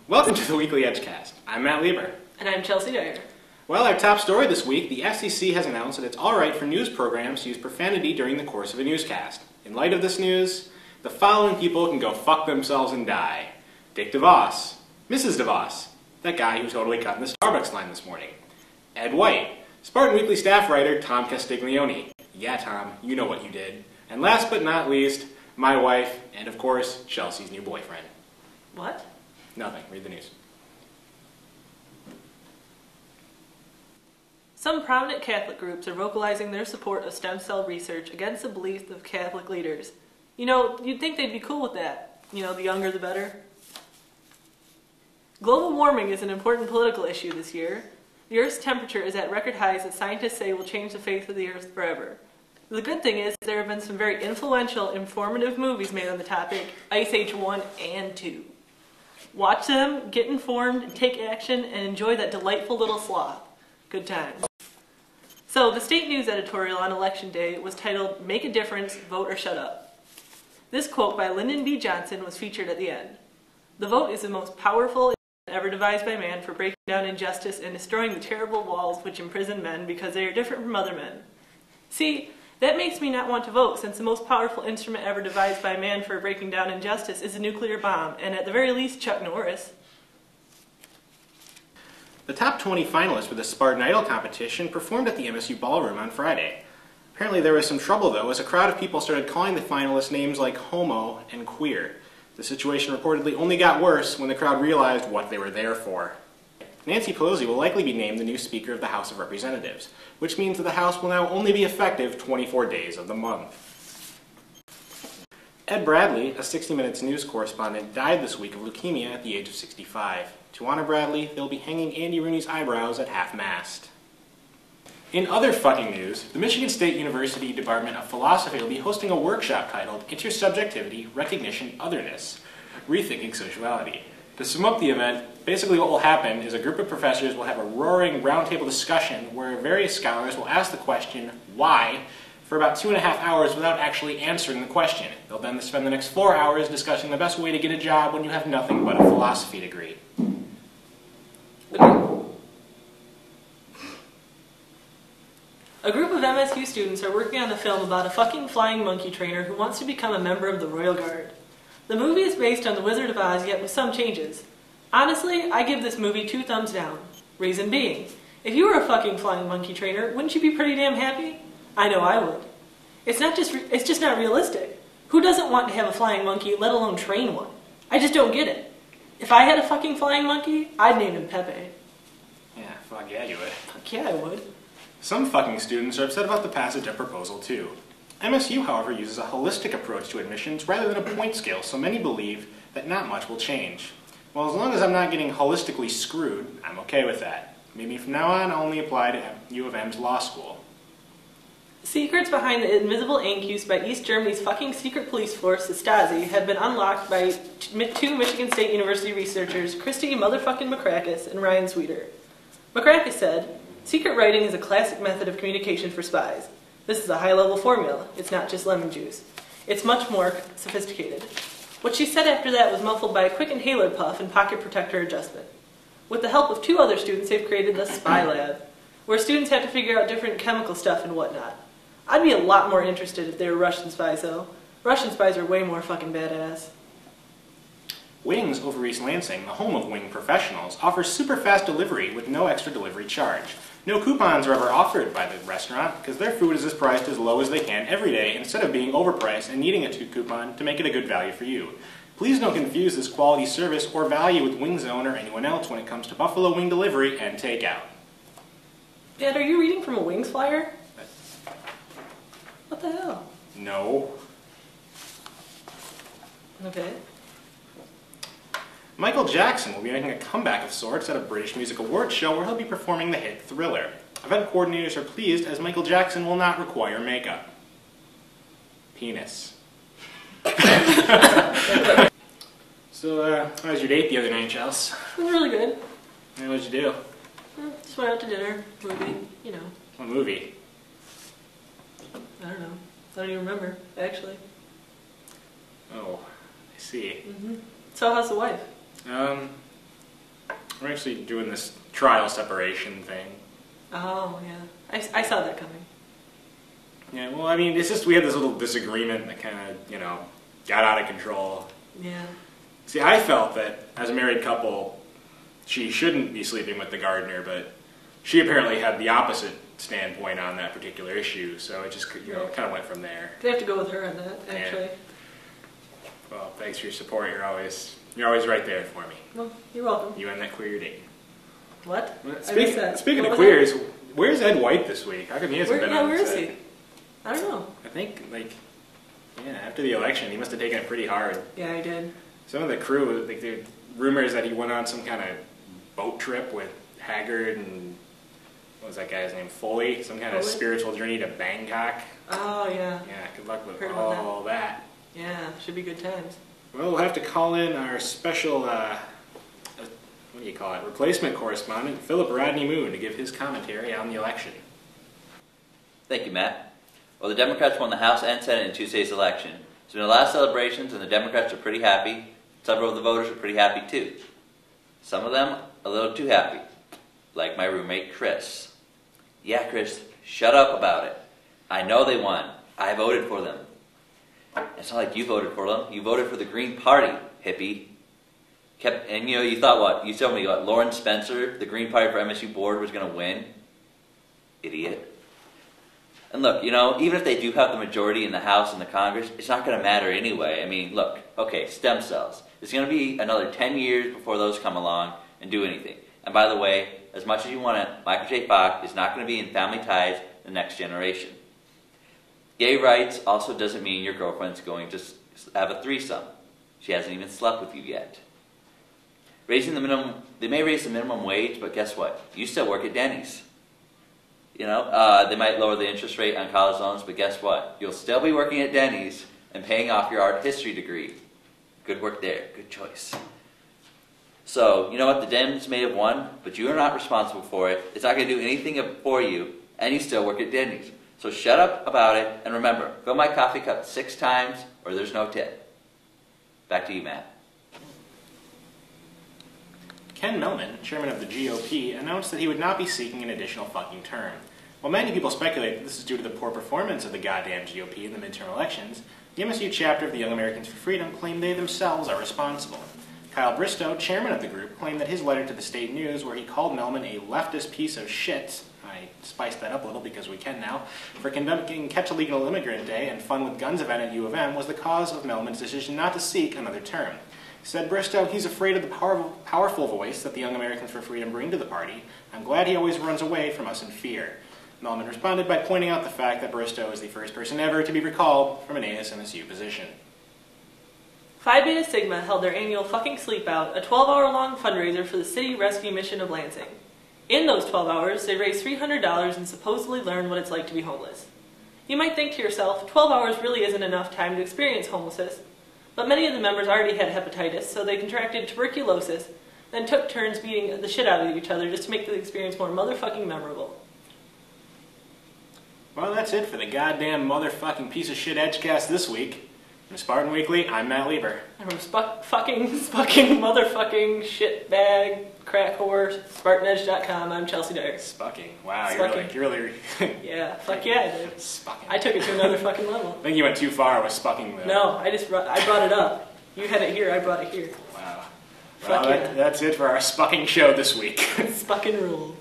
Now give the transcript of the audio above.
Welcome to the weekly Edgecast. I'm Matt Lieber. And I'm Chelsea Dyer. Well, our top story this week, the FCC has announced that it's alright for news programs to use profanity during the course of a newscast. In light of this news, the following people can go fuck themselves and die. Dick DeVos, Mrs. DeVos, that guy who totally cut in the Starbucks line this morning. Ed White, Spartan Weekly staff writer Tom Castiglione. Yeah, Tom, you know what you did. And last but not least, my wife, and of course, Chelsea's new boyfriend. What? Nothing. Read the news. Some prominent Catholic groups are vocalizing their support of stem cell research against the beliefs of Catholic leaders. You know, you'd think they'd be cool with that. You know, the younger the better. Global warming is an important political issue this year. The Earth's temperature is at record highs that scientists say will change the face of the Earth forever. The good thing is there have been some very influential, informative movies made on the topic, Ice Age 1 and 2. Watch them, get informed, take action, and enjoy that delightful little sloth. Good times. So, the state news editorial on Election Day was titled, "Make a Difference, Vote or Shut Up." This quote by Lyndon B. Johnson was featured at the end. "The vote is the most powerful ever devised by man for breaking down injustice and destroying the terrible walls which imprison men because they are different from other men. See, that makes me not want to vote, since the most powerful instrument ever devised by man for breaking down injustice is a nuclear bomb, and at the very least, Chuck Norris." The top 20 finalists for the Spartan Idol competition performed at the MSU Ballroom on Friday. Apparently there was some trouble though, as a crowd of people started calling the finalists names like homo and queer. The situation reportedly only got worse when the crowd realized what they were there for. Nancy Pelosi will likely be named the new Speaker of the House of Representatives, which means that the House will now only be effective 24 days of the month. Ed Bradley, a 60 Minutes news correspondent, died this week of leukemia at the age of 65. To honor Bradley, they'll be hanging Andy Rooney's eyebrows at half-mast. In other fucking news, the Michigan State University Department of Philosophy will be hosting a workshop titled Intersubjectivity, Recognition, Otherness, Rethinking Sociality. To sum up the event, basically what will happen is a group of professors will have a roaring roundtable discussion where various scholars will ask the question, why, for about 2.5 hours without actually answering the question. They'll then spend the next 4 hours discussing the best way to get a job when you have nothing but a philosophy degree. A group of MSU students are working on a film about a fucking flying monkey trainer who wants to become a member of the Royal Guard. The movie is based on The Wizard of Oz, yet with some changes. Honestly, I give this movie 2 thumbs down. Reason being, if you were a fucking flying monkey trainer, wouldn't you be pretty damn happy? I know I would. It's just not realistic. Who doesn't want to have a flying monkey, let alone train one? I just don't get it. If I had a fucking flying monkey, I'd name him Pepe. Yeah, fuck yeah you would. Fuck yeah I would. Some fucking students are upset about the passage of Proposal 2. MSU, however, uses a holistic approach to admissions rather than a point scale, so many believe that not much will change. Well, as long as I'm not getting holistically screwed, I'm okay with that. Maybe from now on I'll only apply to U of M's law school. Secrets behind the invisible ink used by East Germany's fucking secret police force, the Stasi, have been unlocked by 2 Michigan State University researchers, Christy motherfucking McCrackis and Ryan Sweeter. McCrackis said, "Secret writing is a classic method of communication for spies. This is a high-level formula. It's not just lemon juice. It's much more sophisticated." What she said after that was muffled by a quick inhaler puff and pocket protector adjustment. With the help of 2 other students, they've created the Spy Lab, where students have to figure out different chemical stuff and whatnot. I'd be a lot more interested if they were Russian spies, though. Russian spies are way more fucking badass. Wings over East Lansing, the home of wing professionals, offers super fast delivery with no extra delivery charge. No coupons are ever offered by the restaurant because their food is priced as low as they can every day instead of being overpriced and needing a coupon to make it a good value for you. Please don't confuse this quality service or value with Wing Zone or anyone else when it comes to Buffalo wing delivery and takeout. Dad, are you reading from a Wings flyer? What the hell? No. Okay. Michael Jackson will be making a comeback of sorts at a British Music Awards show where he'll be performing the hit Thriller. Event coordinators are pleased as Michael Jackson will not require makeup. Penis. So, how was your date the other night, Chels? It was really good. And what'd you do? Just went out to dinner, movie, you know. What movie? I don't know. I don't even remember, actually. Oh, I see. So how's the wife? We're actually doing this trial separation thing. Oh, yeah. I saw that coming. Yeah, well, I mean, it's just we had this little disagreement that kind of, got out of control. Yeah. See, I felt that as a married couple, she shouldn't be sleeping with the gardener, but she apparently had the opposite standpoint on that particular issue, so it just, kind of went from there. Could have to go with her on that, actually. Yeah. Well, thanks for your support. You're always right there for me. Well, you're welcome. You and that queer date. What? Speaking of queers, where's Ed White this week? How come he hasn't been on where the is set? he? I don't know. I think, after the election, he must have taken it pretty hard. Yeah, I did. Some of the crew, there were rumors that he went on some kind of boat trip with Haggard and, what was that guy's name, Foley? Some kind of spiritual journey to Bangkok. Oh, yeah. Yeah, good luck with Heard all that. Yeah, should be good times. Well, we'll have to call in our special, replacement correspondent, Philip Rodney Moon, to give his commentary on the election. Thank you, Matt. Well, the Democrats won the House and Senate in Tuesday's election. It's been a lot of celebrations, and the Democrats are pretty happy. Several of the voters are pretty happy, too. Some of them a little too happy, like my roommate, Chris. Yeah, Chris, shut up about it. I know they won. I voted for them. It's not like you voted for them. You voted for the Green Party, hippie. You thought what? You told me what? Lauren Spencer, the Green Party for MSU board, was going to win? Idiot. And look, even if they do have the majority in the House and the Congress, it's not going to matter anyway. I mean, look, okay, stem cells. It's going to be another 10 years before those come along and do anything. And by the way, as much as you want it, Michael J. Fox is not going to be in Family Ties the next generation. Gay rights also doesn't mean your girlfriend's going to have a threesome. She hasn't even slept with you yet. They may raise the minimum wage, but guess what? You still work at Denny's. They might lower the interest rate on college loans, but guess what? You'll still be working at Denny's and paying off your art history degree. Good work there. Good choice. So, you know what? The Dems may have won, but you are not responsible for it. It's not going to do anything for you, and you still work at Denny's. So shut up about it, and remember, fill my coffee cup 6 times, or there's no tip. Back to you, Matt. Ken Millman, chairman of the GOP, announced that he would not be seeking an additional fucking term. While many people speculate that this is due to the poor performance of the goddamn GOP in the midterm elections, the MSU chapter of the Young Americans for Freedom claimed they themselves are responsible. Kyle Bristow, chairman of the group, claimed that his letter to the State News, where he called Millman a leftist piece of shit, I spiced that up a little because we can now, for conducting Catch a Legal Immigrant Day and Fun with Guns event at U of M, was the cause of Millman's decision not to seek another term. Said Bristow, he's afraid of the powerful voice that the Young Americans for Freedom bring to the party. I'm glad he always runs away from us in fear. Millman responded by pointing out the fact that Bristow is the first person ever to be recalled from an ASMSU position. Phi Beta Sigma held their annual Fucking Sleep Out, a 12-hour-long fundraiser for the City Rescue Mission of Lansing. In those 12 hours, they raised $300 and supposedly learned what it's like to be homeless. You might think to yourself, 12 hours really isn't enough time to experience homelessness. But many of the members already had hepatitis, so they contracted tuberculosis, then took turns beating the shit out of each other just to make the experience more motherfucking memorable. Well, that's it for the goddamn motherfucking piece of shit Edgecast this week. From Spartan Weekly, I'm Matt Lieber. And from fucking motherfucking shitbag crack whore SpartanEdge.com, I'm Chelsea Dyer. Spucking. Wow, Spucking. you're really... Yeah, fuck yeah I did. Spucking. I took it to another fucking level. I think you went too far with spucking, though. No, I brought it up. You had it here, I brought it here. Wow. Fuck Well, yeah. that's it for our spucking show this week. Spucking rule.